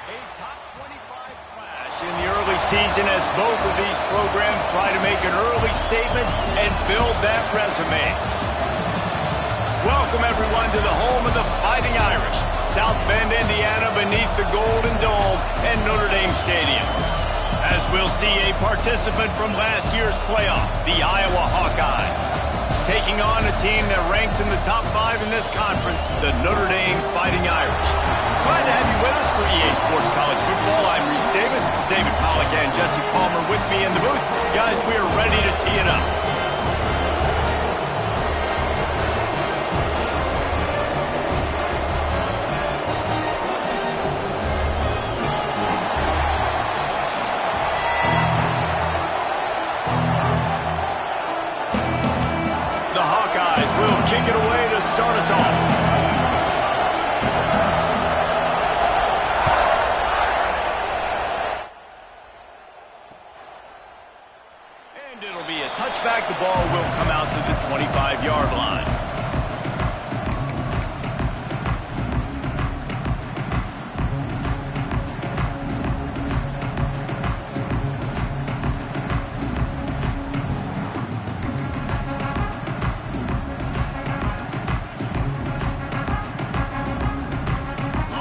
A top 25 clash in the early season as both of these programs try to make an early statement and build that resume. Welcome, everyone, to the home of the Fighting Irish, South Bend, Indiana, beneath the Golden Dome and Notre Dame Stadium. As we'll see a participant from last year's playoff, the Iowa Hawkeyes, taking on a team that ranks in the top 5 in this conference, the Notre Dame Fighting Irish. Glad to have you with us for EA Sports College Football. I'm Reese Davis, David Pollack and Jesse Palmer with me in the booth. Guys, we are ready to tee it up. The Hawkeyes will kick it away to start us off. It'll be a touchback. The ball will come out to the 25-yard line.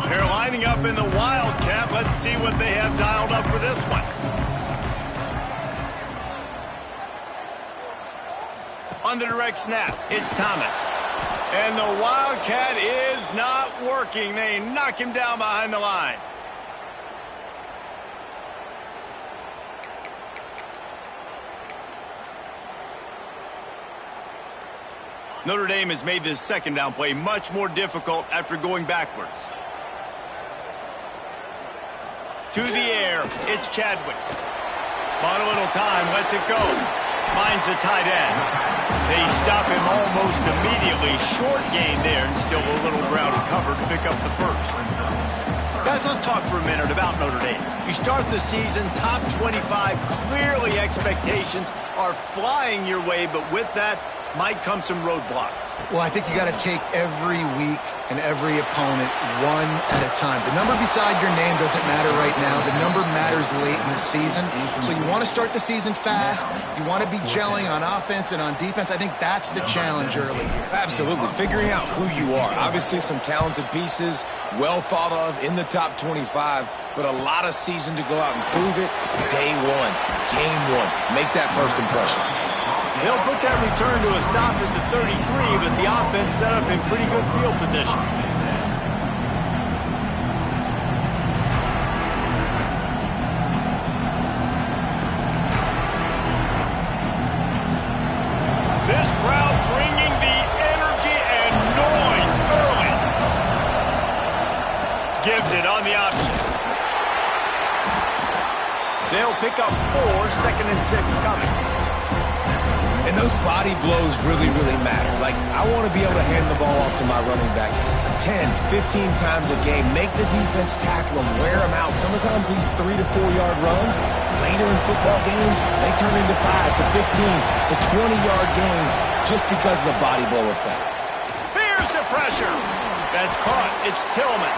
They're lining up in the Wildcat. Let's see what they have dialed up for this one. On the direct snap, it's Thomas. And the Wildcat is not working. They knock him down behind the line. Notre Dame has made this second down play much more difficult after going backwards. To the air, it's Chadwick. Bought a little time, lets it go. Finds the tight end. They stop him almost immediately. Short gain there and still a little ground to cover to pick up the first. Guys, let's talk for a minute about Notre Dame. You start the season top 25. Clearly expectations are flying your way, but with that might come some roadblocks. Well, I think you got to take every week and every opponent one at a time. The number beside your name doesn't matter right now. The number matters late in the season. So you want to start the season fast. You want to be gelling on offense and on defense. I think that's the challenge early here. Absolutely. Figuring out who you are. Obviously some talented pieces, well thought of in the top 25, but a lot of season to go out and prove it. Day one, game one. Make that first impression. They'll put that return to a stop at the 33, but the offense set up in pretty good field position. This crowd bringing the energy and noise early. Gives it on the option. They'll pick up 4, 2nd and 6 coming. And those body blows really, really matter. Like, I want to be able to hand the ball off to my running back 10, 15 times a game. Make the defense tackle them, wear them out. Sometimes these 3 to 4 yard runs, later in football games, they turn into 5 to 15 to 20-yard gains just because of the body blow effect. Here's the pressure. That's caught. It's Tillman.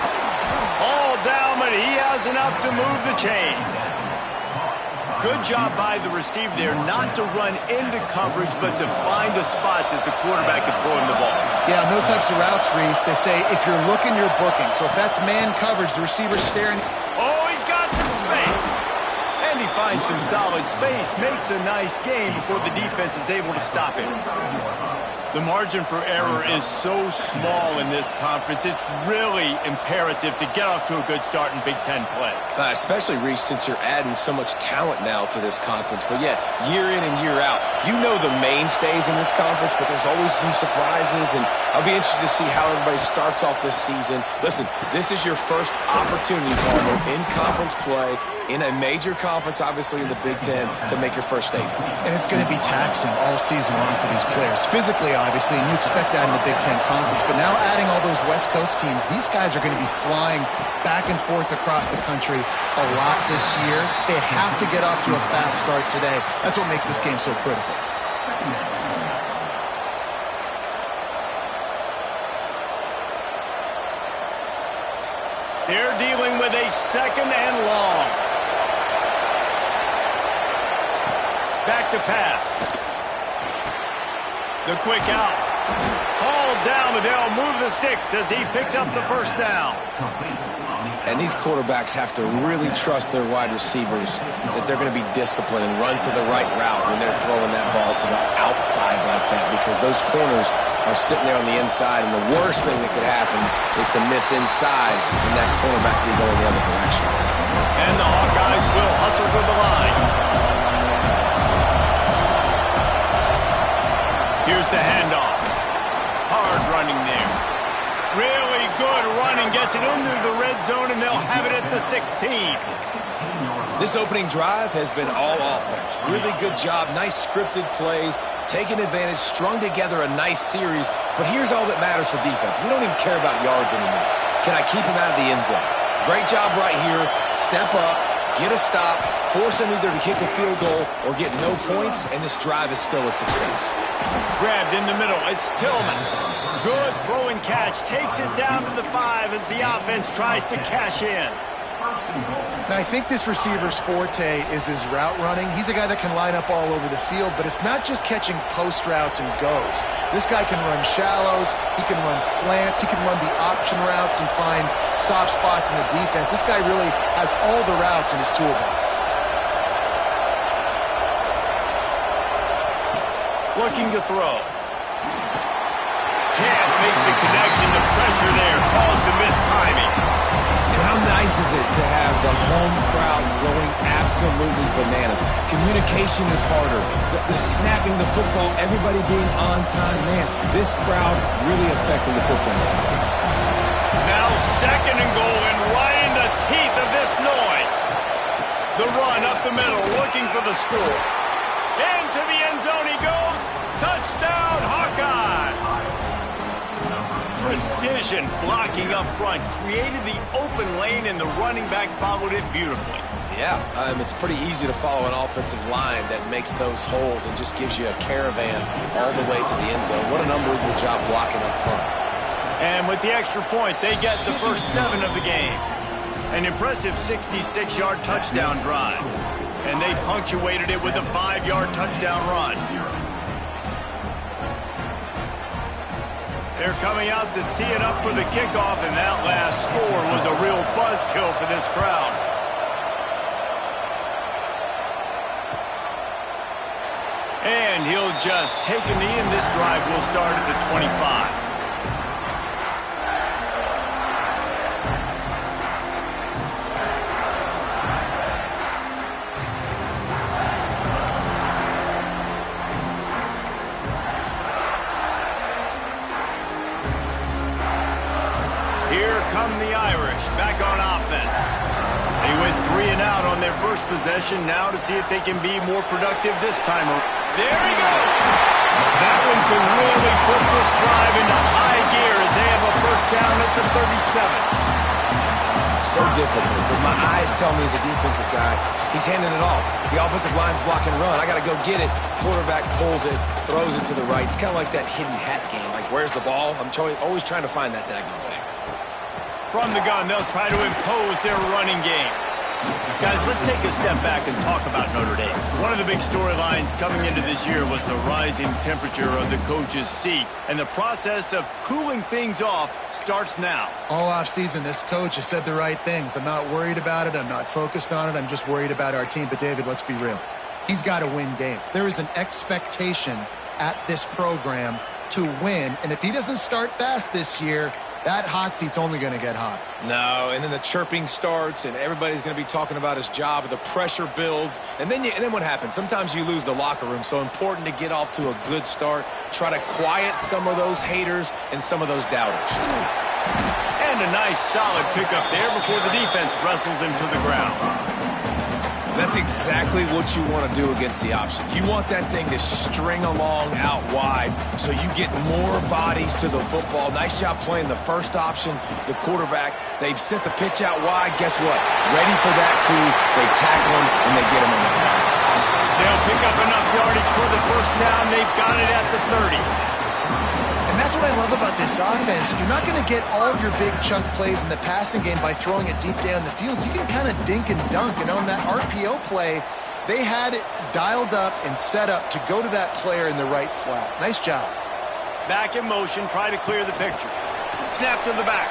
All down, but he has enough to move the chains. Good job by the receiver there not to run into coverage, but to find a spot that the quarterback can throw him the ball. Yeah, on those types of routes, Reese, they say if you're looking, you're booking. So if that's man coverage, the receiver's staring. Oh, he's got some space. And he finds some solid space, makes a nice game before the defense is able to stop him. The margin for error is so small in this conference, it's really imperative to get off to a good start in Big Ten play. Especially, Reese, since you're adding so much talent now to this conference. But yeah, year in and year out, you know the mainstays in this conference, but there's always some surprises, and I'll be interested to see how everybody starts off this season. Listen, this is your first opportunity, Palmer, in conference play, in a major conference, obviously in the Big Ten, to make your first statement. And it's going to be taxing all season long for these players. Physically, obviously, and you expect that in the Big Ten Conference. But now adding all those West Coast teams, these guys are going to be flying back and forth across the country a lot this year. They have to get off to a fast start today. That's what makes this game so critical. They're dealing with with a 2nd and long. Back to pass. The quick out. Hauled down, but they'll move the sticks as he picks up the first down. And these quarterbacks have to really trust their wide receivers that they're going to be disciplined and run to the right route when they're throwing that ball to the outside like that, because those corners are sitting there on the inside, and the worst thing that could happen is to miss inside and that cornerback be going the other direction. And the Hawkeyes will hustle to the line. Here's the handoff. Hard running there. Really good running, gets it into the red zone, and they'll have it at the 16. This opening drive has been all offense. Really good job, nice scripted plays, taking advantage, strung together a nice series. But here's all that matters for defense. We don't even care about yards anymore. Can I keep him out of the end zone? Great job right here. Step up, get a stop, force him either to kick a field goal or get no points, and this drive is still a success. Grabbed in the middle. It's Tillman. Good throw and catch. Takes it down to the 5 as the offense tries to cash in. Now, I think this receiver's forte is his route running. He's a guy that can line up all over the field, but it's not just catching post routes and goes. This guy can run shallows. He can run slants. He can run the option routes and find soft spots in the defense. This guy really has all the routes in his toolbox. Looking to throw. Can't make the connection. The pressure there caused the mistiming. And how nice is it to have the home crowd going absolutely bananas? Communication is harder. The snapping the football, everybody being on time. Man, this crowd really affecting the football game. Now 2nd and goal, and right in the teeth of this noise. The run up the middle, looking for the score. Into the end zone he goes. Touchdown, Hawkeye! Precision blocking up front created the open lane, and the running back followed it beautifully. Yeah, it's pretty easy to follow an offensive line that makes those holes and just gives you a caravan all the way to the end zone. What an unbelievable job blocking up front. And with the extra point, they get the first 7 of the game. An impressive 66-yard touchdown drive. And they punctuated it with a 5-yard touchdown run. They're coming out to tee it up for the kickoff, and that last score was a real buzzkill for this crowd. And he'll just take a knee, and this drive will start at the 25. Here come the Irish back on offense. They went 3 and out on their first possession, now to see if they can be more productive this time. There he goes! That one can really put this drive into high gear as they have a first down at the 37. So difficult because my eyes tell me as a defensive guy, he's handing it off. The offensive line's blocking run. I got to go get it. Quarterback pulls it, throws it to the right. It's kind of like that hidden hat game. Like, where's the ball? I'm always trying to find that daggone thing. From the gun, they'll try to impose their running game. Guys, let's take a step back and talk about Notre Dame. One of the big storylines coming into this year was the rising temperature of the coach's seat, and the process of cooling things off starts now. All offseason, this coach has said the right things. I'm not worried about it. I'm not focused on it. I'm just worried about our team. But, David, let's be real. He's got to win games. There is an expectation at this program to win, and if he doesn't start fast this year, that hot seat's only going to get hot. No, and then the chirping starts, and everybody's going to be talking about his job. The pressure builds, and then what happens? Sometimes you lose the locker room. So important to get off to a good start. Try to quiet some of those haters and some of those doubters. And a nice, solid pickup there before the defense wrestles him to the ground. That's exactly what you want to do against the option. You want that thing to string along out wide so you get more bodies to the football. Nice job playing the first option, the quarterback. They've sent the pitch out wide. Guess what? Ready for that, too. They tackle him, and they get him on the ground. They'll pick up enough yardage for the first down. They've got it at the 30. And that's what I love about this offense. You're not going to get all of your big chunk plays in the passing game by throwing it deep down the field. You can kind of dink and dunk. And on that RPO play, they had it dialed up and set up to go to that player in the right flat. Nice job. Back in motion, try to clear the picture. Snap to the back.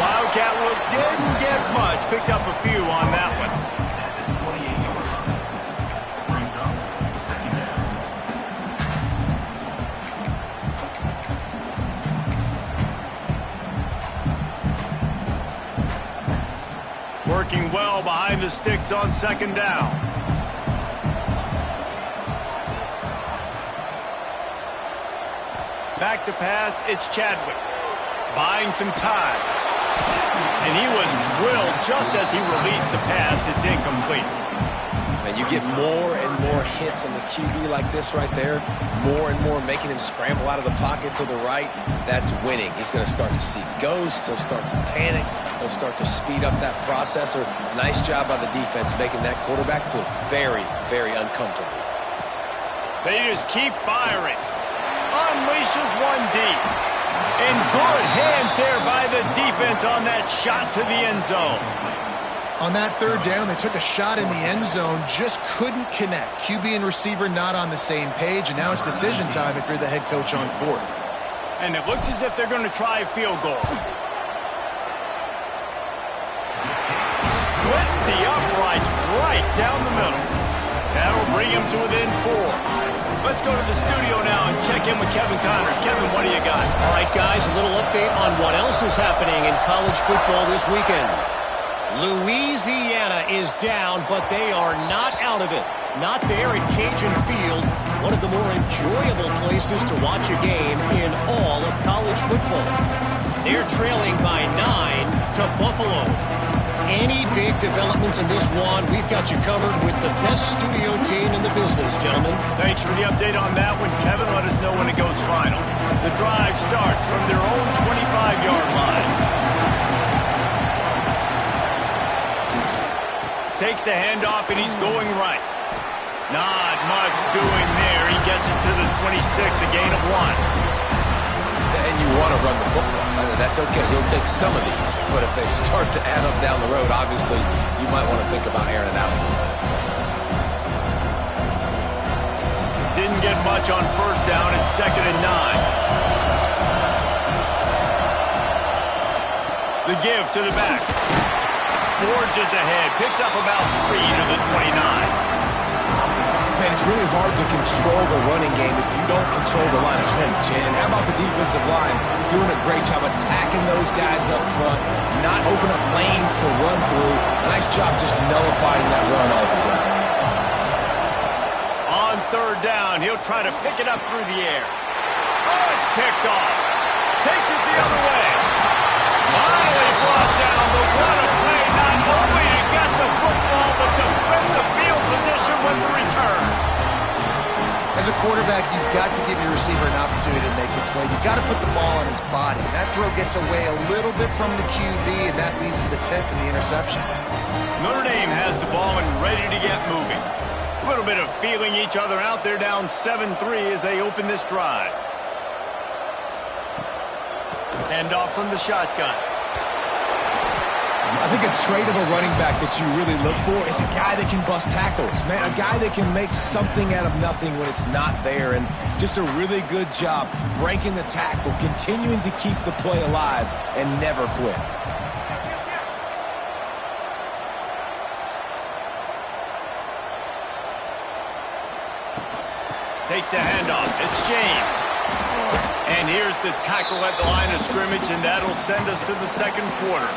Wildcat look didn't get much. Picked up a few on that one. Working well behind the sticks on second down. Back to pass, it's Chadwick. Buying some time. And he was drilled just as he released the pass. It's incomplete. And you get more and more hits on the QB like this right there. More and more making him scramble out of the pocket to the right. That's winning. He's going to start to see ghosts. He'll start to panic. He'll start to speed up that processor. Nice job by the defense making that quarterback feel very, very uncomfortable. They just keep firing. Unleashes one deep. In good hands there by the defense on that shot to the end zone. On that third down, they took a shot in the end zone, just couldn't connect. QB and receiver not on the same page, and now it's decision time if you're the head coach on fourth. And it looks as if they're going to try a field goal. Splits the uprights right down the middle. That'll bring him to within 4. Let's go to the studio now and check in with Kevin Connors. Kevin, what do you got? All right, guys, a little update on what else is happening in college football this weekend. Louisiana is down, but they are not out of it. Not there at Cajun Field, one of the more enjoyable places to watch a game in all of college football. They're trailing by 9 to Buffalo. Any big developments in this one, we've got you covered with the best studio team in the business, gentlemen. Thanks for the update on that one, Kevin. Let us know when it goes final. The drive starts from their own 25-yard line. Takes the handoff, and he's going right. Not much doing there. He gets it to the 26, a gain of 1. And you want to run the football. That's okay. You'll take some of these. But if they start to add up down the road, obviously, you might want to think about airing it out. Didn't get much on first down. It's 2nd and 9. The give to the back. Forges ahead. Picks up about 3 to the 29. Man, it's really hard to control the running game if you don't control the line of scrimmage. And how about the defensive line doing a great job attacking those guys up front, not open up lanes to run through. Nice job just nullifying that run altogether. On third down, he'll try to pick it up through the air. Oh, it's picked off. Takes it the other way. Finally brought down, but what a play, not only to get the football, but to win the field position with the return. As a quarterback, you've got to give your receiver an opportunity to make the play. You've got to put the ball on his body. That throw gets away a little bit from the QB, and that leads to the tip and the interception. Notre Dame has the ball and ready to get moving. A little bit of feeling each other out. They're down 7-3 as they open this drive. Handoff from the shotgun. I think a trait of a running back that you really look for is a guy that can bust tackles, man, a guy that can make something out of nothing when it's not there, and just a really good job breaking the tackle, continuing to keep the play alive, and never quit. Takes the handoff. It's James. And here's the tackle at the line of scrimmage, and that'll send us to the second quarter.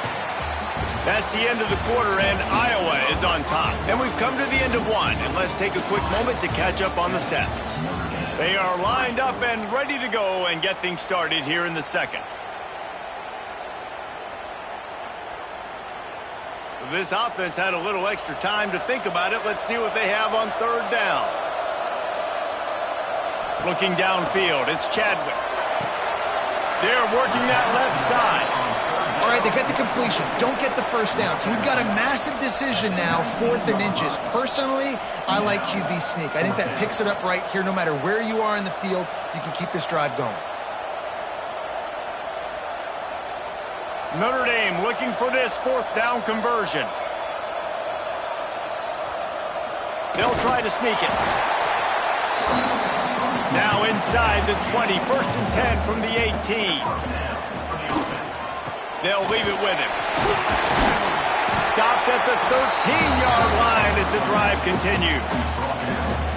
That's the end of the quarter, and Iowa is on top. And we've come to the end of one, and let's take a quick moment to catch up on the stats. They are lined up and ready to go and get things started here in the second. This offense had a little extra time to think about it. Let's see what they have on third down. Looking downfield, it's Chadwick. They're working that left side. All right, they get the completion. Don't get the first down. So we've got a massive decision now, 4th and inches. Personally, I like QB sneak. I think that picks it up right here. No matter where you are in the field, you can keep this drive going. Notre Dame looking for this fourth down conversion. They'll try to sneak it. Now inside the 20, 1st and 10 from the 18. They'll leave it with him. Stopped at the 13-yard line as the drive continues.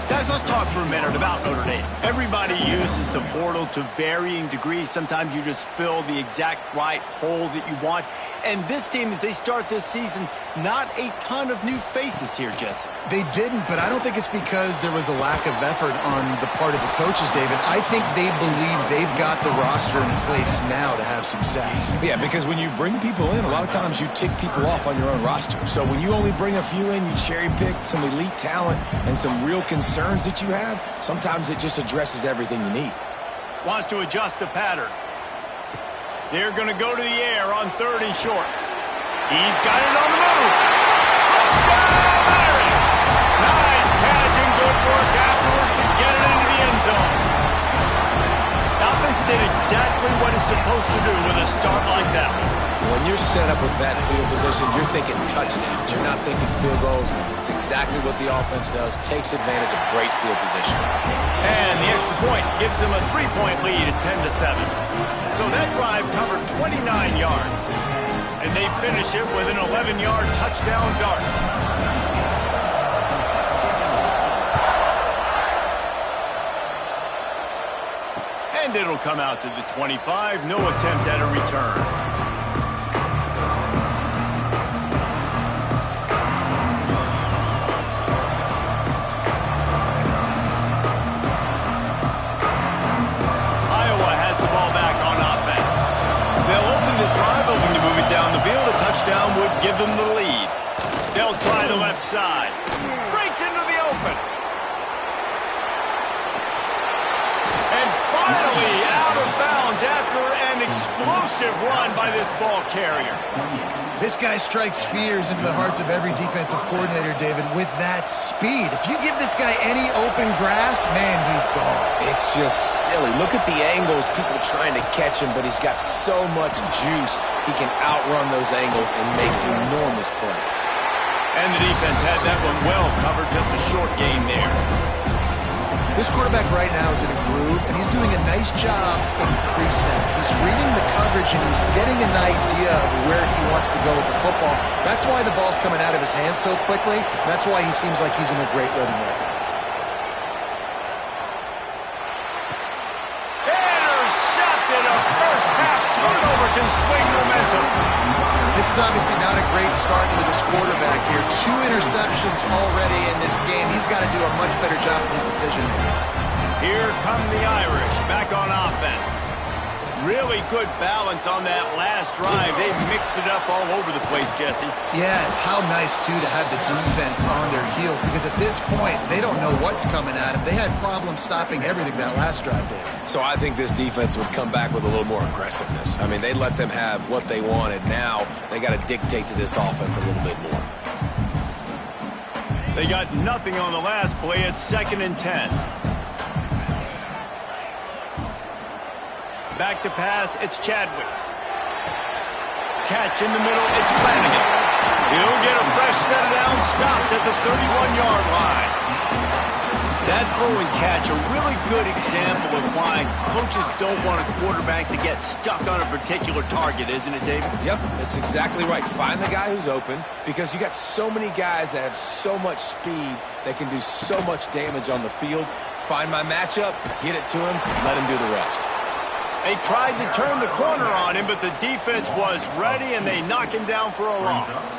Guys, let's talk for a minute about Notre Dame. Everybody uses the portal to varying degrees. Sometimes you just fill the exact right hole that you want. And this team, as they start this season, not a ton of new faces here, Jesse. They didn't, but I don't think it's because there was a lack of effort on the part of the coaches, David. I think they believe they've got the roster in place now to have success. Yeah, because when you bring people in, a lot of times you tick people off on your own roster. So when you only bring a few in, you cherry-pick some elite talent and some real concerns that you have, sometimes it just addresses everything you need. Wants to adjust the pattern. They're going to go to the air on 3rd and short. He's got it on the move. Touchdown, Mary! Nice catch and good work afterwards to get it into the end zone. The offense did exactly what it's supposed to do with a start like that. When you're set up with that field position, you're thinking touchdowns. You're not thinking field goals. It's exactly what the offense does. Takes advantage of great field position. And the extra point gives them a 3-point lead at 10-7. So that drive covered 29 yards. And they finish it with an 11-yard touchdown dart. And it'll come out to the 25. No attempt at a return. Would give them the lead. They'll try the left side. Breaks into the open. And finally out of bounds after an explosive run by this ball carrier. This guy strikes fears into the hearts of every defensive coordinator, David, with that speed. If you give this guy any open grass, man, he's gone. It's just silly. Look at the angles, people trying to catch him, but he's got so much juice. He can outrun those angles and make enormous plays. And the defense had that one well covered, just a short gain there. This quarterback right now is in a groove, and he's doing a nice job in pre-snap. He's reading the coverage, and he's getting an idea of where he wants to go with the football. That's why the ball's coming out of his hands so quickly. That's why he seems like he's in a great rhythm right now. Intercepted! A first-half turnover can swing momentum. This is obviously not a great start for this quarterback here. 2 interceptions already in this game. He's got to do a much better job with his decision. Here come the Irish back on offense. Really good balance on that last drive. They mixed it up all over the place, Jesse. Yeah, how nice, too, to have the defense on their heels, because at this point, they don't know what's coming at them. They had problems stopping everything that last drive there. So I think this defense would come back with a little more aggressiveness. I mean, they let them have what they wanted. Now they got to dictate to this offense a little bit more. They got nothing on the last play at 2nd and 10. Back to pass, it's Chadwick. Catch in the middle, it's Flanagan. He'll get a fresh set down, stopped at the 31-yard line. That throw and catch, a really good example of why coaches don't want a quarterback to get stuck on a particular target, isn't it, David? Yep, that's exactly right. Find the guy who's open, because you got so many guys that have so much speed that can do so much damage on the field. Find my matchup, get it to him, let him do the rest. They tried to turn the corner on him, but the defense was ready, and they knock him down for a loss.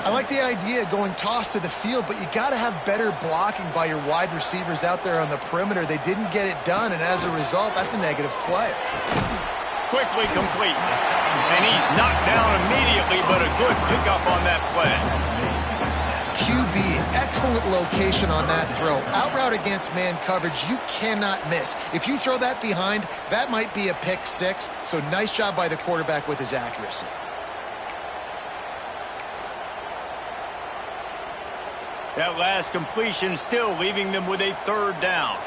I like the idea of going toss to the field, but you got to have better blocking by your wide receivers out there on the perimeter. They didn't get it done, and as a result, that's a negative play. Quickly complete. And he's knocked down immediately, but a good pickup on that play. QB, excellent location on that throw. Out route against man coverage, you cannot miss. If you throw that behind, that might be a pick 6. So nice job by the quarterback with his accuracy. That last completion still leaving them with a 3rd down.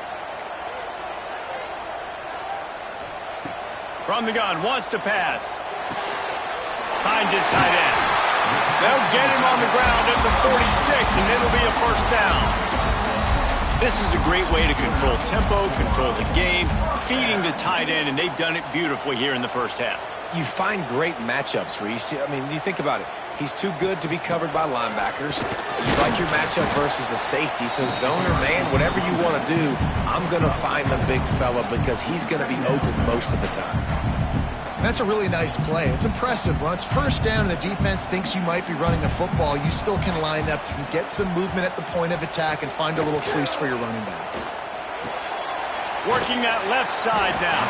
From the gun, wants to pass. Finds his tight end. They'll get him on the ground at the 46, and it'll be a first down. This is a great way to control tempo, control the game, feeding the tight end, and they've done it beautifully here in the first half. You find great matchups, Reese. I mean, you think about it. He's too good to be covered by linebackers. You like your matchup versus a safety, so zone or man, whatever you want to do, I'm going to find the big fella because he's going to be open most of the time. That's a really nice play. It's impressive. When it's first down and the defense thinks you might be running the football, you still can line up. You can get some movement at the point of attack and find a little crease for your running back. Working that left side now.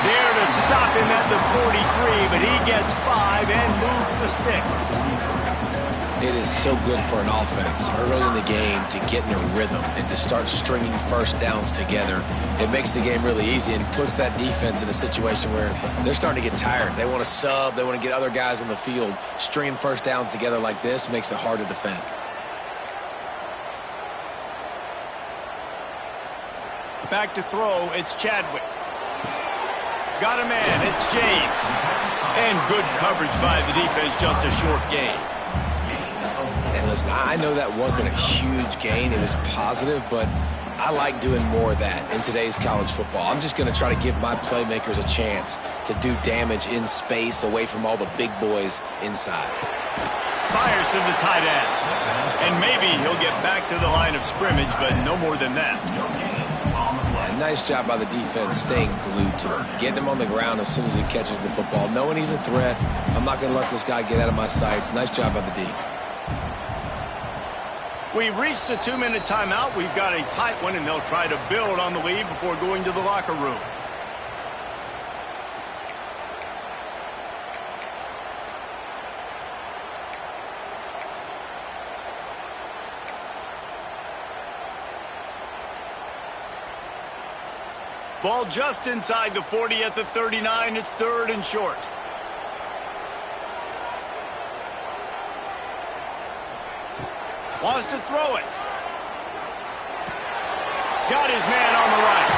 There to stop him at the 43, but he gets 5 and moves the sticks. It is so good for an offense early in the game to get in a rhythm and to start stringing first downs together. It makes the game really easy and puts that defense in a situation where they're starting to get tired. They want to sub. They want to get other guys on the field. Stringing first downs together like this makes it hard to defend. Back to throw, it's Chadwick. Got a man, it's James. And good coverage by the defense, just a short gain. And listen, I know that wasn't a huge gain. It was positive, but I like doing more of that in today's college football. I'm just going to try to give my playmakers a chance to do damage in space away from all the big boys inside. Fires to the tight end. And maybe he'll get back to the line of scrimmage, but no more than that. Yeah, nice job by the defense staying glued to him. Getting him on the ground as soon as he catches the football. Knowing he's a threat, I'm not going to let this guy get out of my sights. Nice job by the D. We've reached the 2-minute timeout. We've got a tight one, and they'll try to build on the lead before going to the locker room. Ball just inside the 40 at the 39. It's 3rd and short. Wants to throw it. Got his man on the right.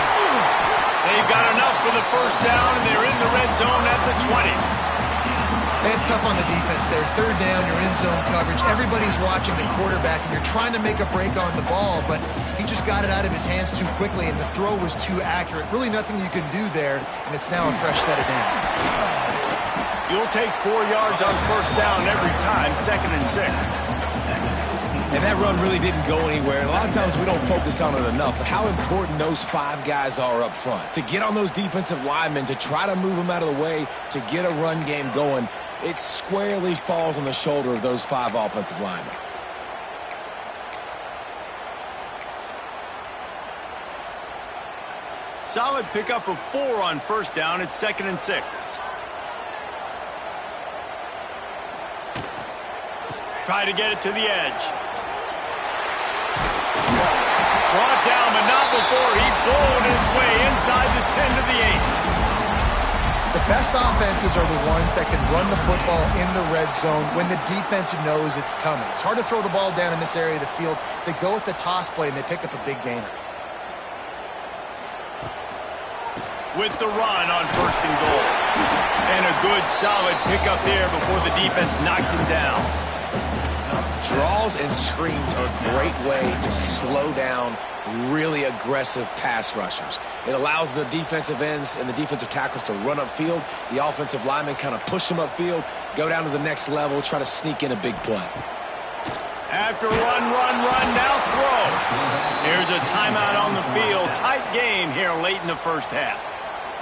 They've got enough for the first down, and they're in the red zone at the 20. It's tough on the defense there. 3rd down, you're in zone coverage. Everybody's watching the quarterback, and you're trying to make a break on the ball, but he just got it out of his hands too quickly, and the throw was too accurate. Really nothing you can do there, and it's now a fresh set of downs. You'll take 4 yards on first down every time, 2nd and 6. And that run really didn't go anywhere. And a lot of times we don't focus on it enough, but how important those 5 guys are up front. To get on those defensive linemen, to try to move them out of the way, to get a run game going, it squarely falls on the shoulder of those 5 offensive linemen. Solid pickup of 4 on first down. It's 2nd and 6. Try to get it to the edge. Brought down, but not before he bowled his way inside the 10 to the 8. The best offenses are the ones that can run the football in the red zone when the defense knows it's coming. It's hard to throw the ball down in this area of the field. They go with the toss play, and they pick up a big gainer. With the run on 1st and goal. And a good, solid pickup there before the defense knocks him down. Draws and screens are a great way to slow down really aggressive pass rushers. It allows the defensive ends and the defensive tackles to run upfield. The offensive linemen kind of push them upfield, go down to the next level, try to sneak in a big play. After run, now throw. Here's a timeout on the field. Tight game here late in the first half.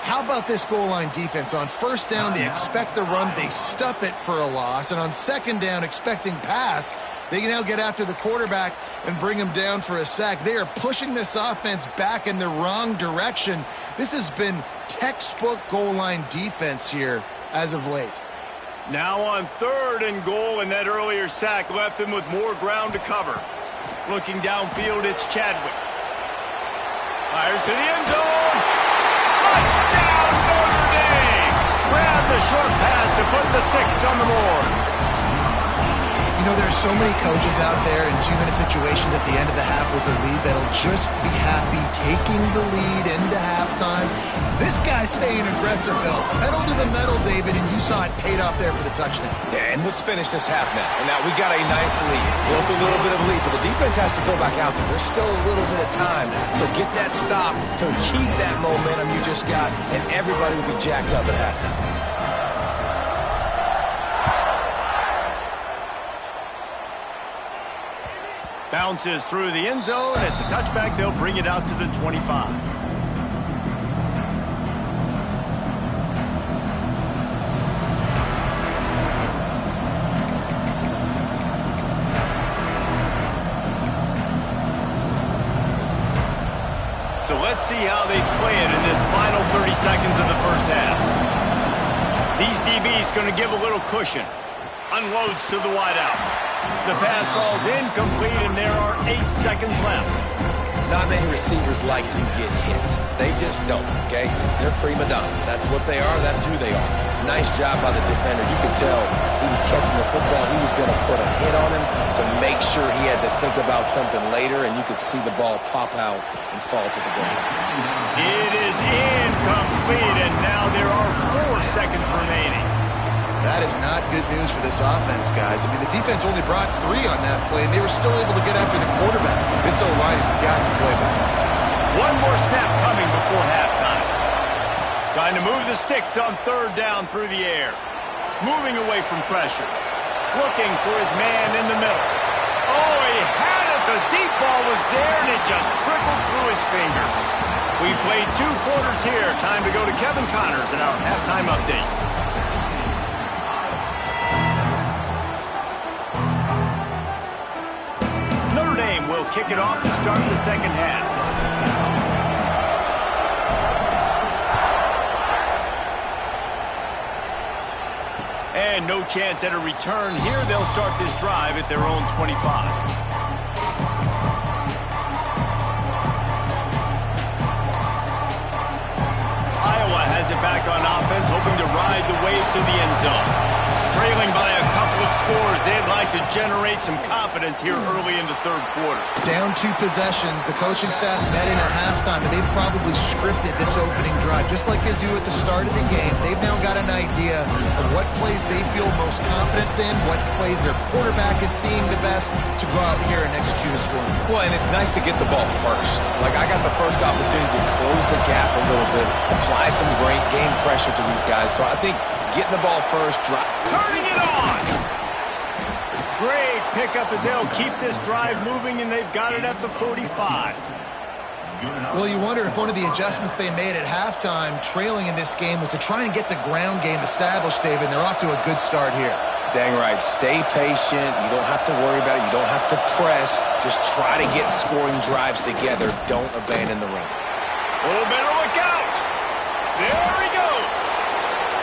How about this goal line defense? On first down, they expect the run. They stuff it for a loss. And on second down, expecting pass, they can now get after the quarterback and bring him down for a sack. They are pushing this offense back in the wrong direction. This has been textbook goal line defense here as of late. Now on 3rd and goal, and that earlier sack left them with more ground to cover. Looking downfield, it's Chadwick. Fires to the end zone. Touchdown, Notre Dame! Grab the short pass to put the 6 on the board. You know, there's so many coaches out there in 2-minute situations at the end of the half with a lead that'll just be happy taking the lead into halftime. This guy's staying aggressive, though. Pedal to the metal, David, and you saw it paid off there for the touchdown. Yeah, and let's finish this half now. And now we got a nice lead. Built a little bit of lead, but the defense has to go back out there. There's still a little bit of time. So get that stop to keep that momentum you just got, and everybody will be jacked up at halftime. Bounces through the end zone. It's a touchback. They'll bring it out to the 25. So let's see how they play it in this final 30 seconds of the first half. These DBs going to give a little cushion. Unloads to the wideout. The pass falls incomplete, and there are 8 seconds left. Not many receivers like to get hit. They just don't, okay? They're prima donnas. That's what they are. That's who they are. Nice job by the defender. You could tell he was catching the football. He was going to put a hit on him to make sure he had to think about something later, and you could see the ball pop out and fall to the ground. It is incomplete, and now there are 4 seconds remaining. That is not good news for this offense, guys. I mean, the defense only brought 3 on that play, and they were still able to get after the quarterback. This O-line has got to play better. One more snap coming before halftime. Trying to move the sticks on 3rd down through the air. Moving away from pressure. Looking for his man in the middle. Oh, he had it. The deep ball was there, and it just trickled through his fingers. We've played 2 quarters here. Time to go to Kevin Connors in our halftime update. Will kick it off to start the second half. And no chance at a return here. They'll start this drive at their own 25. Iowa has it back on offense, hoping to ride the wave to the end zone. Trailing by a couple of scores, they'd like to generate some confidence here early in the 3rd quarter. Down 2 possessions, the coaching staff met in at halftime, and they've probably scripted this opening drive, just like they do at the start of the game. They've now got an idea of what plays they feel most confident in, what plays their quarterback is seeing the best to go out here and execute a score. Well, and it's nice to get the ball first. Like, I got the first opportunity to close the gap a little bit, apply some great game pressure to these guys. So I think getting the ball first, turning it on! Great pickup as they'll keep this drive moving, and they've got it at the 45. Well, you wonder if one of the adjustments they made at halftime, trailing in this game, was to try and get the ground game established, David, and they're off to a good start here. Dang right. Stay patient. You don't have to worry about it. You don't have to press. Just try to get scoring drives together. Don't abandon the run. Oh, better look out! There he goes!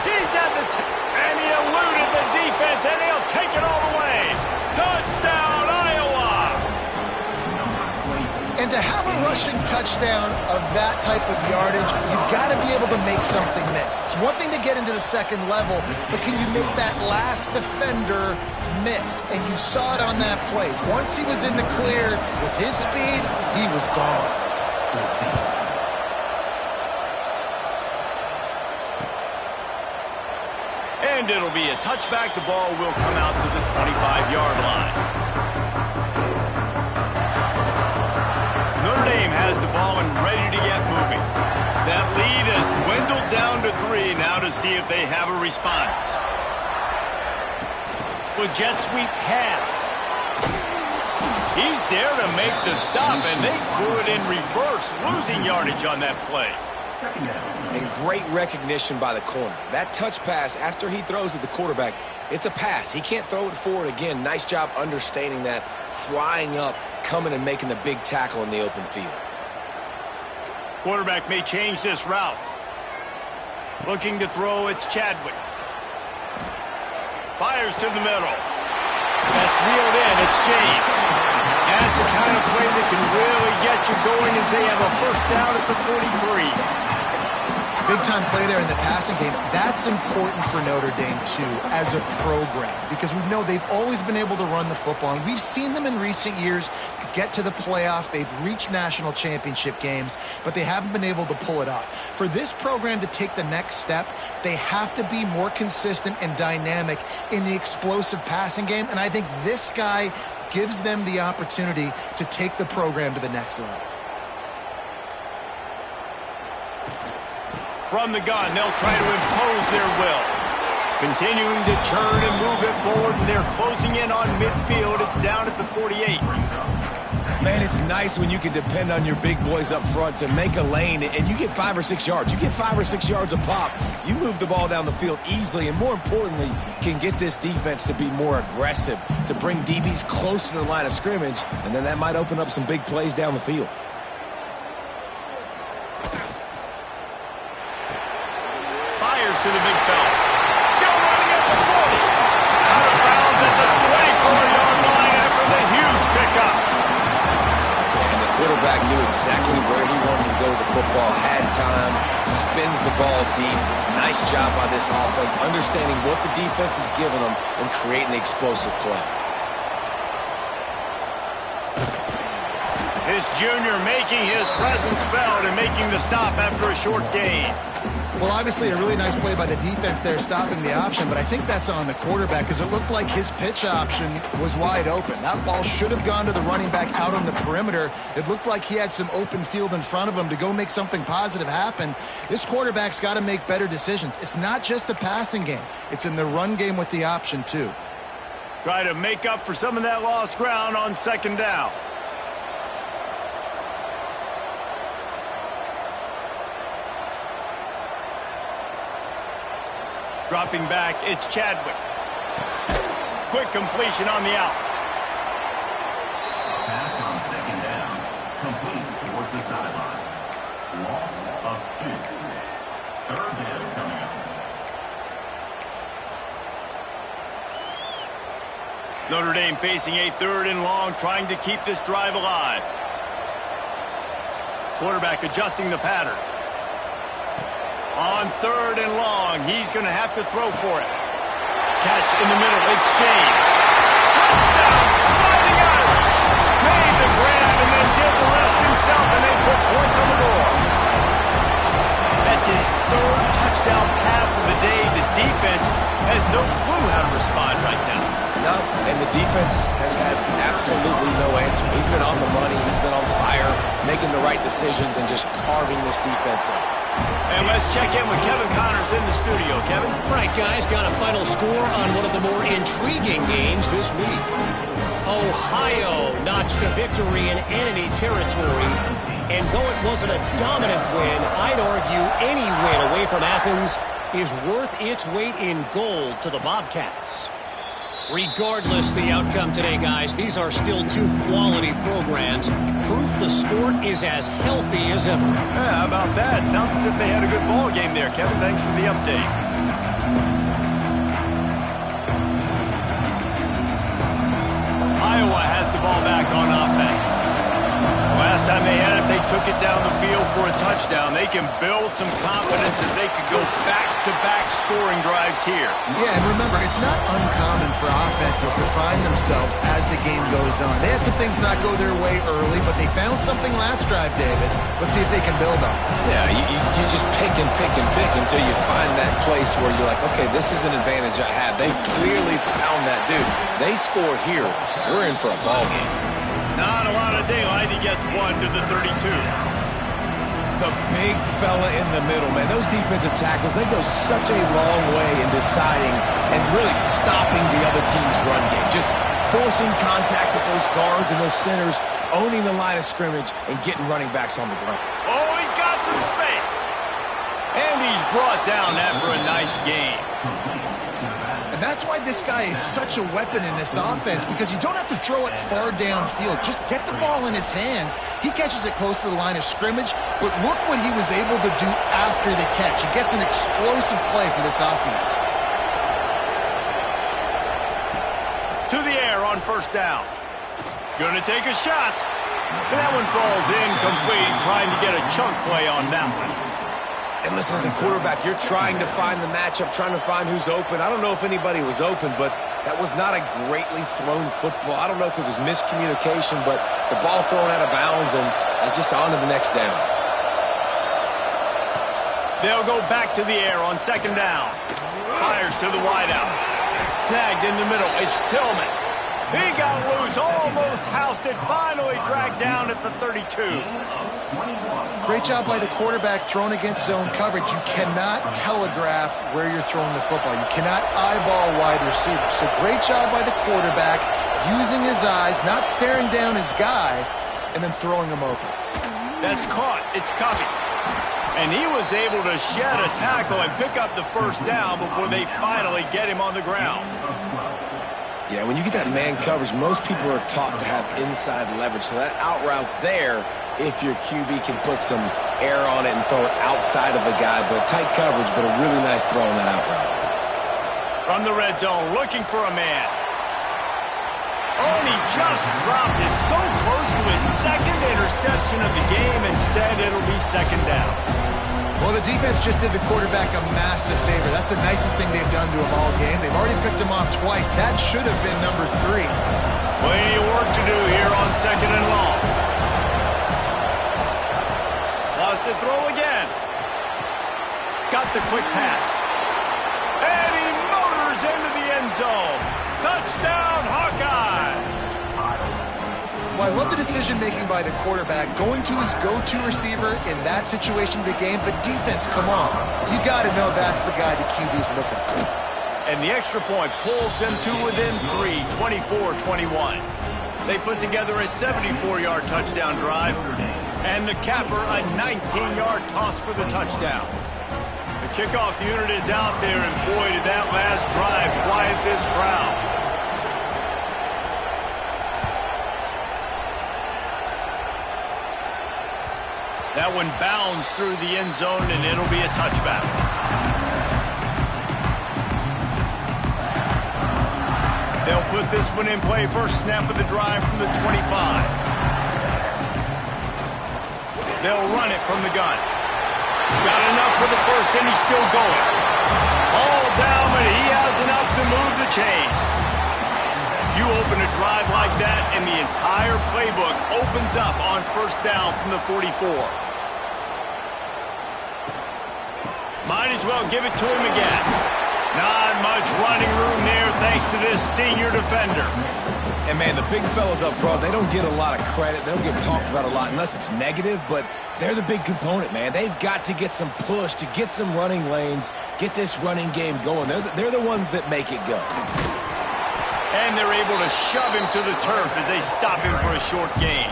He's at the and he eluded the defense, and he'll take it all the way. Touchdown, Iowa! And to have a rushing touchdown of that type of yardage, you've got to be able to make something miss. It's one thing to get into the 2nd level, but can you make that last defender miss? And you saw it on that play. Once he was in the clear with his speed, he was gone. And it'll be a touchback. The ball will come out to the 25-yard line. Notre Dame has the ball and ready to get moving. That lead has dwindled down to 3 now to see if they have a response. With jet sweep pass. He's there to make the stop, and they threw it in reverse, losing yardage on that play. And great recognition by the corner. That touch pass, after he throws at the quarterback, it's a pass. He can't throw it forward again. Nice job understanding that, flying up, coming and making the big tackle in the open field. Quarterback may change this route. Looking to throw, it's Chadwick. Fires to the middle. That's reeled in, it's James. That's the kind of play that can really get you going as they have a 1st down at the 43. big-time play there in the passing game. That's important for Notre Dame, too, as a program, because we know they've always been able to run the football, and we've seen them in recent years get to the playoff. They've reached national championship games, but they haven't been able to pull it off. For this program to take the next step, they have to be more consistent and dynamic in the explosive passing game, and I think this guy gives them the opportunity to take the program to the next level. From the gun, they'll try to impose their will. Continuing to turn and move it forward, and they're closing in on midfield. It's down at the 48. Man, it's nice when you can depend on your big boys up front to make a lane, and you get 5 or 6 yards. You get 5 or 6 yards a pop. You move the ball down the field easily, and more importantly, can get this defense to be more aggressive, to bring DBs close to the line of scrimmage, and then that might open up some big plays down the field. To the big fella. Still running at the 40. Out of bounds at the 24-yard line after the huge pickup. And the quarterback knew exactly where he wanted to go with the football, had time, spins the ball deep. Nice job by this offense, understanding what the defense is giving them and creating the explosive play. This junior making his presence felt and making the stop after a short gain. Well, obviously, a really nice play by the defense there, stopping the option, but I think that's on the quarterback because it looked like his pitch option was wide open. That ball should have gone to the running back out on the perimeter. It looked like he had some open field in front of him to go make something positive happen. This quarterback's got to make better decisions. It's not just the passing game. It's in the run game with the option, too. Try to make up for some of that lost ground on second down. Dropping back, it's Chadwick. Quick completion on the out. Pass on second down. Complete towards the sideline. Loss of 2. Third down coming up. Notre Dame facing a 3rd and long, trying to keep this drive alive. Quarterback adjusting the pattern. On 3rd and long, he's going to have to throw for it. Catch in the middle, it's James. Touchdown, Fighting Irish. Made the grab and then did the rest himself, and they put points on the board. That's his 3rd touchdown pass of the day. The defense has no clue how to respond right now. No, and the defense has had absolutely no answer. He's been on the money, he's been on fire, making the right decisions and just carving this defense up. And let's check in with Kevin Connors in the studio. Kevin? Right, guys, got a final score on one of the more intriguing games this week. Ohio notched a victory in enemy territory. And though it wasn't a dominant win, I'd argue any win away from Athens is worth its weight in gold to the Bobcats. Regardless the outcome today, guys, these are still 2 quality programs. Proof the sport is as healthy as ever. Yeah, how about that? Sounds as if they had a good ball game there. Kevin, thanks for the update. Iowa has the ball back on offense. Last time they had it, they took it down the field for a touchdown. They can build some confidence that they could go back-to-back scoring drives here. Yeah, and remember, it's not uncommon for offenses to find themselves as the game goes on. They had some things not go their way early, but they found something last drive, David. Let's see if they can build on it. Yeah, you just pick and pick and pick until you find that place where you're like, okay, this is an advantage I have. They clearly found that dude. They score here. We're in for a ball game. Not a lot of daylight. He gets 1 to the 32. The big fella in the middle, man. Those defensive tackles, they go such a long way in deciding and really stopping the other team's run game. Just forcing contact with those guards and those centers, owning the line of scrimmage, and getting running backs on the ground. Oh, he's got some space. And he's brought down after a nice game. And that's why this guy is such a weapon in this offense, because you don't have to throw it far downfield. Just get the ball in his hands. He catches it close to the line of scrimmage, but look what he was able to do after the catch. He gets an explosive play for this offense. To the air on 1st down. Gonna take a shot. And that one falls incomplete, trying to get a chunk play on that one. And listen, as a quarterback, you're trying to find the matchup, trying to find who's open. I don't know if anybody was open, but that was not a greatly thrown football. I don't know if it was miscommunication, but the ball thrown out of bounds and just on to the next down. They'll go back to the air on second down. Fires to the wideout. Snagged in the middle. It's Tillman. He got loose, almost housed it, finally dragged down at the 32. Great job by the quarterback thrown against zone coverage. You cannot telegraph where you're throwing the football. You cannot eyeball wide receivers. So great job by the quarterback using his eyes, not staring down his guy, and then throwing him open. That's caught. It's Covey. And he was able to shed a tackle and pick up the first down before they finally get him on the ground. Yeah, when you get that man coverage, most people are taught to have inside leverage. So that out route's there if your QB can put some air on it and throw it outside of the guy. But tight coverage, but a really nice throw on that out route. From the red zone, looking for a man. Oh, and he just dropped it so close to his second interception of the game. Instead, it'll be second down. Well, the defense just did the quarterback a massive favor. That's the nicest thing they've done to him all game. They've already picked him off twice. That should have been number 3. Plenty of work to do here on second and long. Lost to throw again. Got the quick pass. And he motors into the end zone. Touchdown, Hawkeyes! Well, I love the decision-making by the quarterback, going to his go-to receiver in that situation of the game, but defense, come on. You got to know that's the guy the QB's looking for. And the extra point pulls them to within 3, 24-21. They put together a 74-yard touchdown drive, and the capper a 19-yard toss for the touchdown. The kickoff unit is out there, and boy, did that last drive quiet this crowd. That one bounds through the end zone, and it'll be a touchback. They'll put this one in play. First snap of the drive from the 25. They'll run it from the gun. Got enough for the first, and he's still going. All down, but he has enough to move the chains. You open a drive like that, and the entire playbook opens up on first down from the 44. Might as well give it to him again. Not much running room there thanks to this senior defender. And, man, the big fellas up front, they don't get a lot of credit. They don't get talked about a lot unless it's negative, but they're the big component, man. They've got to get some push, to get some running lanes, get this running game going. They're the ones that make it go. And they're able to shove him to the turf as they stop him for a short gain.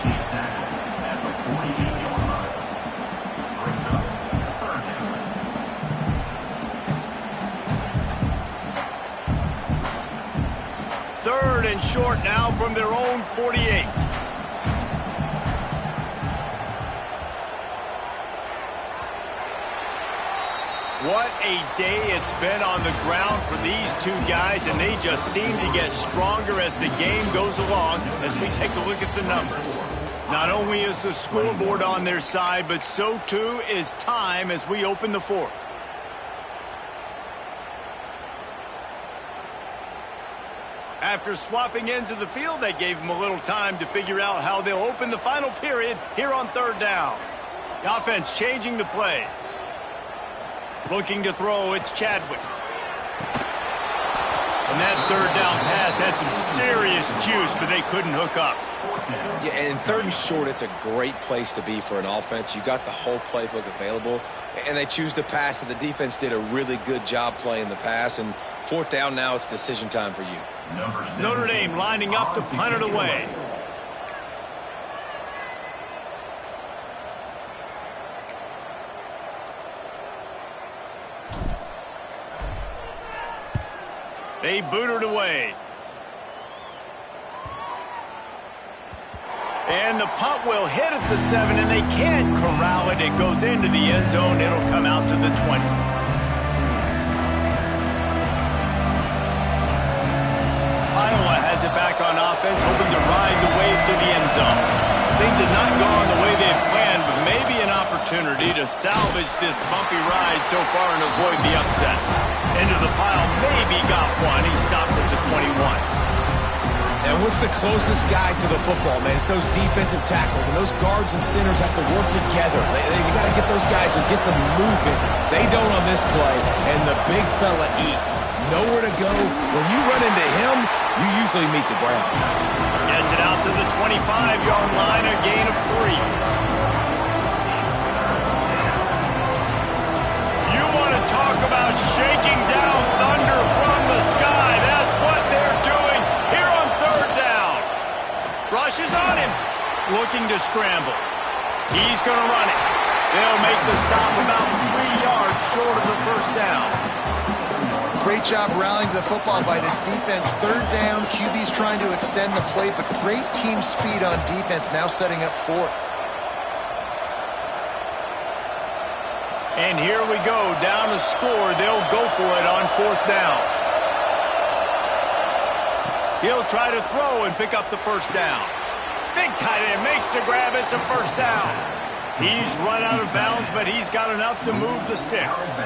Third and short now from their own 48. What a day it's been on the ground for these two guys, and they just seem to get stronger as the game goes along as we take a look at the numbers. Not only is the scoreboard on their side, but so too is time as we open the fourth. After swapping ends of the field, they gave them a little time to figure out how they'll open the final period here on third down. The offense changing the play. Looking to throw, it's Chadwick. And that third down pass had some serious juice, but they couldn't hook up. Yeah, and third and short, it's a great place to be for an offense. You got the whole playbook available, and they choose to pass, and the defense did a really good job playing the pass. And fourth down now, it's decision time for you. Notre Dame lining up to punt it away. They boot it away. And the punt will hit at the 7, and they can't corral it. It goes into the end zone. It'll come out to the 20. Iowa has it back on offense, hoping to ride the wave to the end zone. Things have not gone the way they had planned, but maybe an opportunity opportunity to salvage this bumpy ride so far and avoid the upset. Into the pile, maybe got one. He stopped at the 21. And what's the closest guy to the football, man? It's those defensive tackles, and those guards and centers have to work together. They got to get those guys and get some movement. They don't on this play, and the big fella eats. Nowhere to go. When you run into him, you usually meet the ground. Gets it out to the 25-yard line, a gain of 3. You want to talk about shaking down thunder from the sky. That's what they're doing here on third down. Rushes on him, looking to scramble. He's going to run it. They'll make the stop about 3 yards short of the first down. Great job rallying to the football by this defense. Third down, QB's trying to extend the play, but great team speed on defense, now setting up fourth. And here we go, down to score. They'll go for it on fourth down. He'll try to throw and pick up the first down. Big tight end makes the grab. It's a first down. He's run out of bounds, but he's got enough to move the sticks.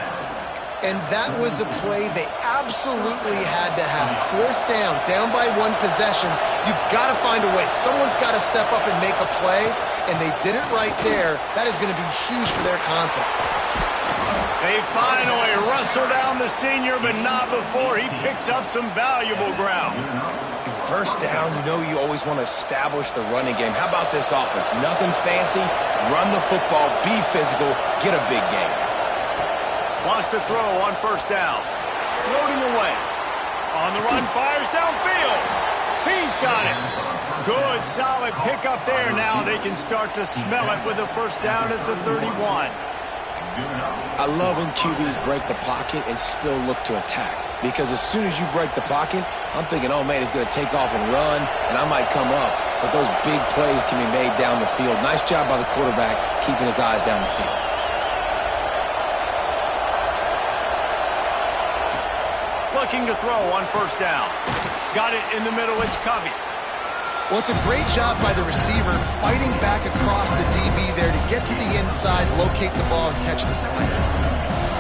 And that was a play they absolutely had to have. Fourth down, down by one possession. You've got to find a way. Someone's got to step up and make a play, and they did it right there. That is going to be huge for their confidence. They finally wrestle down the senior, but not before he picks up some valuable ground. First down, you know you always want to establish the running game. How about this offense? Nothing fancy. Run the football, be physical, get a big game. Wants to throw on first down. Floating away. On the run, fires downfield. He's got it. Good, solid pickup there. Now they can start to smell it with a first down at the 31. I love when QBs break the pocket and still look to attack. Because as soon as you break the pocket, I'm thinking, oh, man, he's going to take off and run, and I might come up. But those big plays can be made down the field. Nice job by the quarterback keeping his eyes down the field. Looking to throw on first down. Got it in the middle. It's Covey. Well, it's a great job by the receiver fighting back across the DB there to get to the inside, locate the ball, and catch the slant.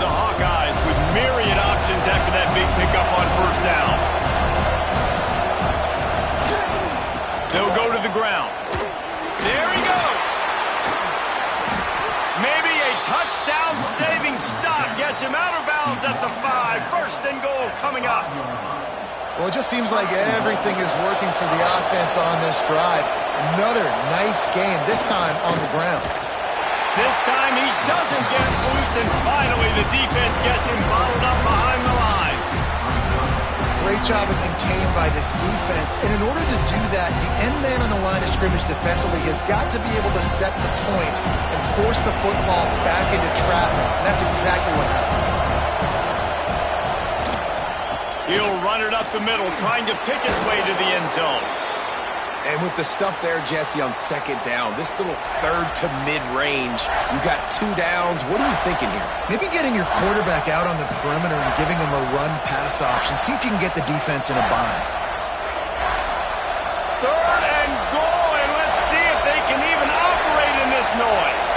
The Hawkeyes with myriad options after that big pickup on first down. They'll go to the ground. There he goes. Maybe a touchdown-saving stop gets him out of bounds at the 5. First and goal coming up. Well, it just seems like everything is working for the offense on this drive. Another nice gain, this time on the ground. This time he doesn't get loose, and finally the defense gets him bottled up behind the line. Great job of contained by this defense. And in order to do that, the end man on the line of scrimmage defensively has got to be able to set the point and force the football back into traffic. And that's exactly what happened. He'll run it up the middle, trying to pick his way to the end zone. And with the stuff there, Jesse, on second down, this little third to mid-range, you got 2 downs. What are you thinking here? Maybe getting your quarterback out on the perimeter and giving him a run-pass option. See if you can get the defense in a bind. Third and goal, and let's see if they can even operate in this noise.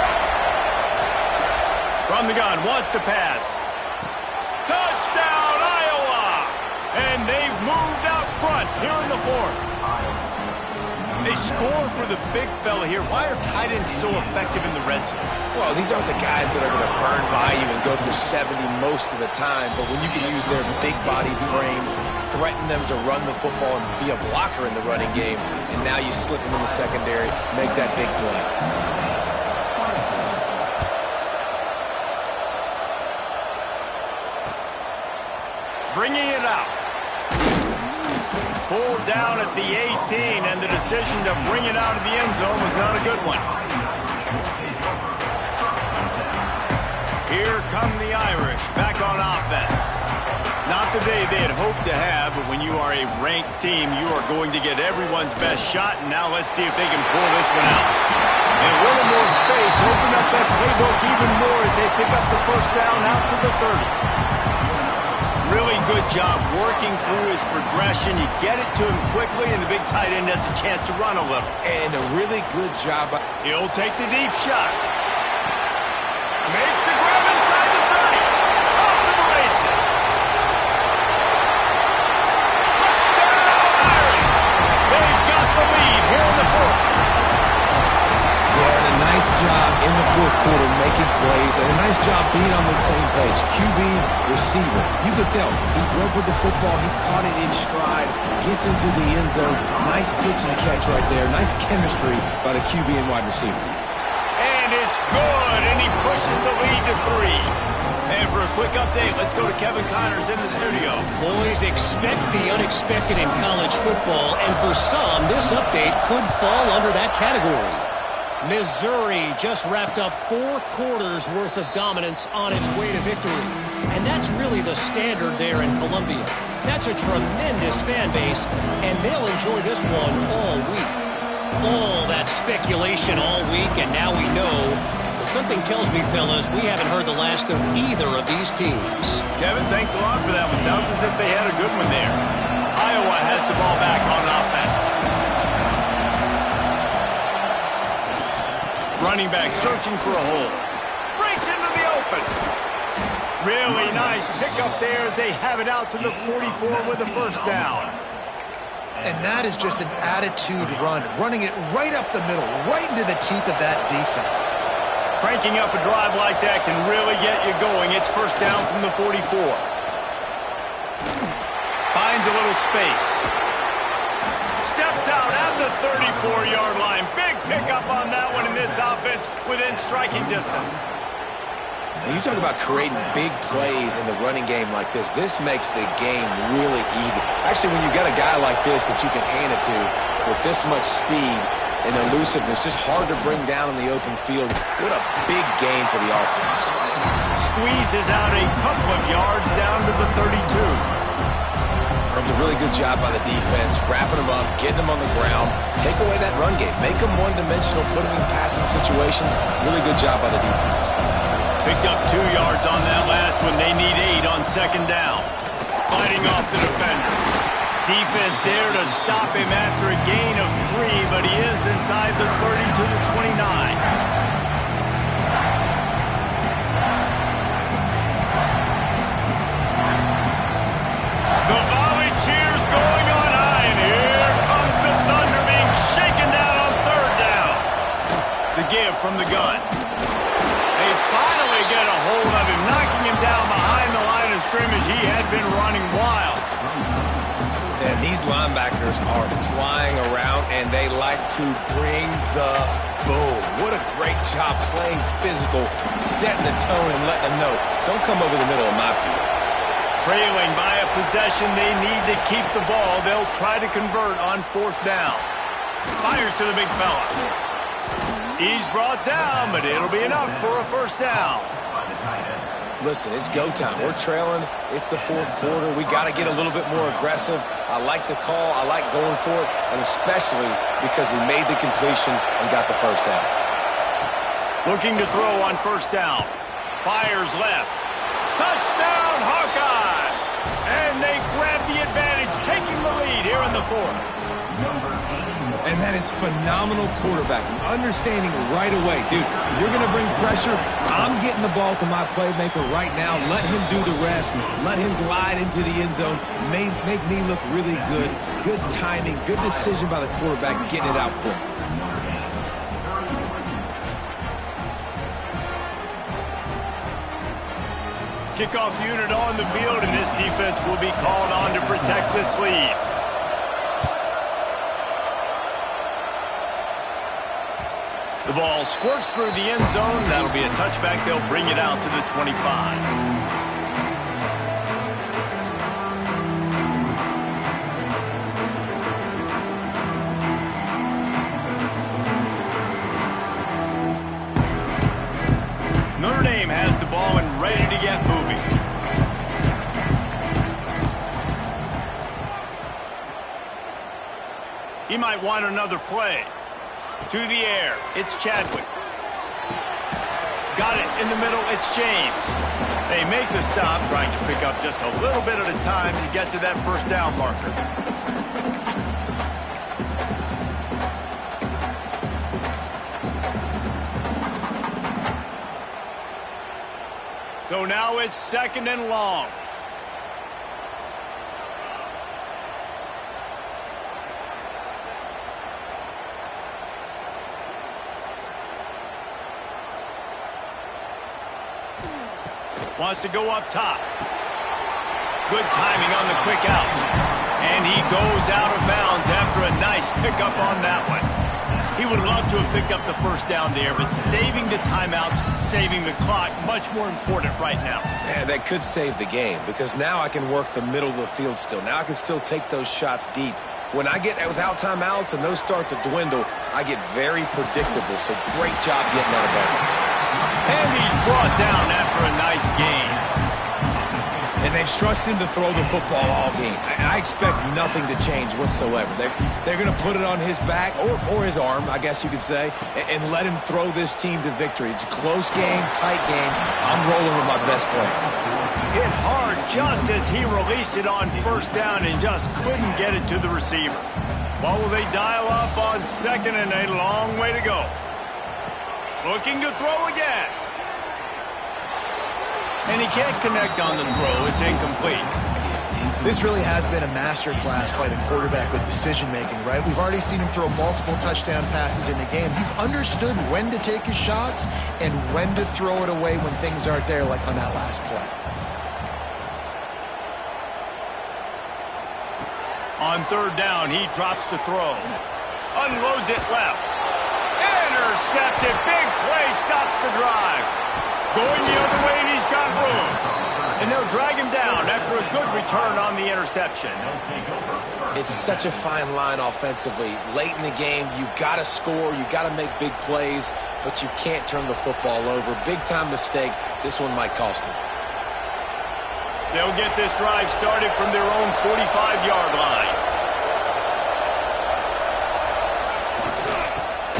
From the gun, wants to pass. Touchdown, Iowa! And they've moved out front here in the fourth. They score for the big fella here. Why are tight ends so effective in the red zone? Well, these aren't the guys that are going to burn by you and go through 70 most of the time, but when you can use their big-bodied frames, threaten them to run the football and be a blocker in the running game, and now you slip them in the secondary, make that big play. Bringing it out. Pulled down at the 18, and the decision to bring it out of the end zone was not a good one. Here come the Irish, back on offense. Not the day they had hoped to have, but when you are a ranked team, you are going to get everyone's best shot, and now let's see if they can pull this one out. And a little more space, open up that playbook even more as they pick up the first down out to the 30. Really good job working through his progression. You get it to him quickly, and the big tight end has a chance to run a little. And a really good job. He'll take the deep shot. Makes the grab inside the 30. Off to the races. Touchdown, Irish. They've got the lead here in the fourth. Yeah, and a nice job in the fourth quarter making plays, and a nice job being on the same page. QB, receiver. You could tell he broke with the football. He caught it in stride, gets into the end zone. Nice pitch and catch right there. Nice chemistry by the QB and wide receiver. And it's good, and he pushes the lead to 3. And for a quick update, let's go to Kevin Connors in the studio. Boys, expect the unexpected in college football, and for some, this update could fall under that category. Missouri just wrapped up 4 quarters worth of dominance on its way to victory. And that's really the standard there in Columbia. That's a tremendous fan base, and they'll enjoy this one all week. All that speculation all week, and now we know. But something tells me, fellas, we haven't heard the last of either of these teams. Kevin, thanks a lot for that one. Sounds as if they had a good one there. Iowa has the ball back on offense. Running back searching for a hole. Breaks into the open. Really nice pickup there as they have it out to the 44 with a first down. And that is just an attitude run, running it right up the middle, right into the teeth of that defense. Cranking up a drive like that can really get you going. It's first down from the 44. Finds a little space. Steps out at the 34-yard line. Big pickup on that one in this offense within striking distance. When you talk about creating big plays in the running game like this makes the game really easy. Actually, when you've got a guy like this that you can hand it to with this much speed and elusiveness, just hard to bring down in the open field. What a big game for the offense. Squeezes out a couple of yards down to the 32. That's a really good job by the defense, wrapping them up, getting them on the ground, take away that run game, make them one-dimensional, put them in passing situations. Really good job by the defense. Picked up 2 yards on that last one. They need 8 on second down. Fighting off the defender. Defense there to stop him after a gain of 3, but he is inside the 30 to the 29. The volley cheers going on high, and here comes the Thunder being shaken down on third down. The give from the gun. They finally get a hold of him, knocking him down behind the line of scrimmage. He had been running wild. And these linebackers are flying around, and they like to bring the boom. What a great job playing physical, setting the tone and letting them know, don't come over the middle of my field. Trailing by a possession, they need to keep the ball. They'll try to convert on fourth down. Fires to the big fella. He's brought down, but it'll be enough for a first down. Listen, it's go time. We're trailing. It's the fourth quarter. We got to get a little bit more aggressive. I like the call. I like going for it, and especially because we made the completion and got the first down. Looking to throw on first down. Fires left. Touchdown, Hawkeyes! And they grab the advantage, taking the lead here in the fourth. And that is phenomenal quarterbacking. Understanding right away, dude, you're going to bring pressure. I'm getting the ball to my playmaker right now. Let him do the rest. Let him glide into the end zone. Make me look really good. Good timing. Good decision by the quarterback getting it out quick. Kickoff unit on the field, and this defense will be called on to protect this lead. The ball squirts through the end zone. That'll be a touchback. They'll bring it out to the 25. Notre Dame has the ball and ready to get moving. He might want another play. To the air, it's Chadwick. Got it in the middle, it's James. They make the stop, trying to pick up just a little bit at a time to get to that first down marker. So now it's 2nd and long. Wants to go up top. Good timing on the quick out. And he goes out of bounds after a nice pickup on that one. He would love to have picked up the first down there, but saving the timeouts, saving the clock, much more important right now. Yeah, that could save the game because now I can work the middle of the field still. Now I can still take those shots deep. When I get without timeouts and those start to dwindle, I get very predictable. So great job getting out of bounds. And he's brought down after a nice gain. And they've trusted him to throw the football all game. I expect nothing to change whatsoever. They're going to put it on his back, or his arm, I guess you could say, and let him throw this team to victory. It's a close game, tight game. I'm rolling with my best player. Hit hard just as he released it on first down and just couldn't get it to the receiver. What will they dial up on 2nd and a long way to go? Looking to throw again. And he can't connect on the throw. It's incomplete. This really has been a masterclass by the quarterback with decision-making, right? We've already seen him throw multiple touchdown passes in the game. He's understood when to take his shots and when to throw it away when things aren't there, like on that last play. On 3rd down, he drops the throw. Unloads it left. Intercepted. Big play stops the drive. Going the other way, and he's got room. And they'll drag him down after a good return on the interception. It's such a fine line offensively. Late in the game, you got to score, you got to make big plays, but you can't turn the football over. Big-time mistake. This one might cost him. They'll get this drive started from their own 45-yard line.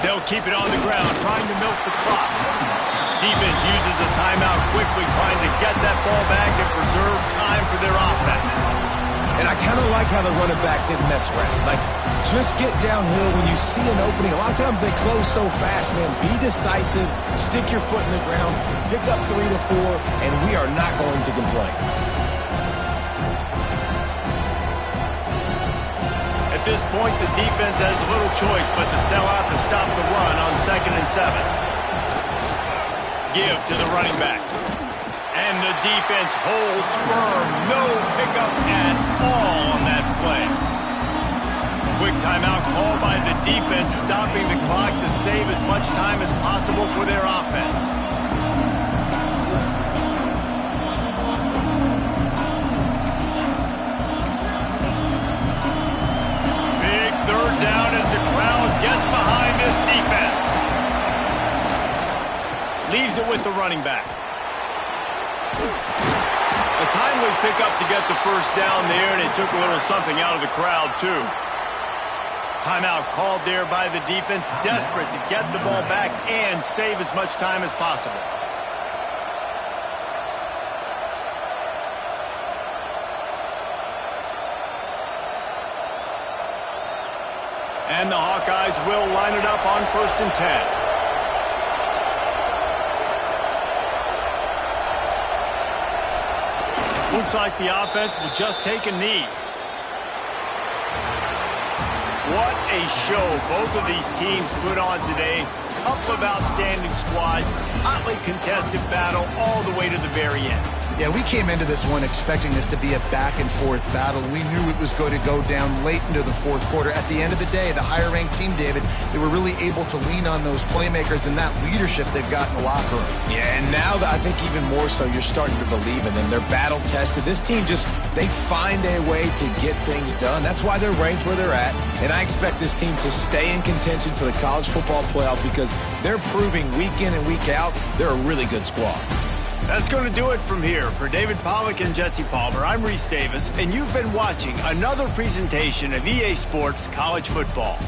They'll keep it on the ground, trying to milk the clock. Defense uses a timeout quickly, trying to get that ball back and preserve time for their offense. And I kind of like how the running back didn't mess around. Like, just get downhill when you see an opening. A lot of times they close so fast, man. Be decisive, stick your foot in the ground, pick up 3 to 4, and we are not going to complain. At this point, the defense has little choice but to sell out to stop the run on 2nd and 7. Give to the running back. And the defense holds firm. No pickup at all on that play. Quick timeout called by the defense, stopping the clock to save as much time as possible for their offense. Big 3rd down as the crowd gets behind this defense. Leaves it with the running back. A timely pickup to get the first down there, and it took a little something out of the crowd, too. Timeout called there by the defense, desperate to get the ball back and save as much time as possible. And the Hawkeyes will line it up on 1st and 10. Looks like the offense will just take a knee. What a show both of these teams put on today. Couple of outstanding squads, hotly contested battle all the way to the very end. Yeah, we came into this one expecting this to be a back-and-forth battle. We knew it was going to go down late into the 4th quarter. At the end of the day, the higher-ranked team, David, they were really able to lean on those playmakers and that leadership they've got in the locker room. Yeah, and now I think even more so, you're starting to believe in them. They're battle-tested. This team they find a way to get things done. That's why they're ranked where they're at. And I expect this team to stay in contention for the college football playoff because they're proving week in and week out they're a really good squad. That's going to do it from here. For David Pollack and Jesse Palmer, I'm Reese Davis, and you've been watching another presentation of EA Sports College Football.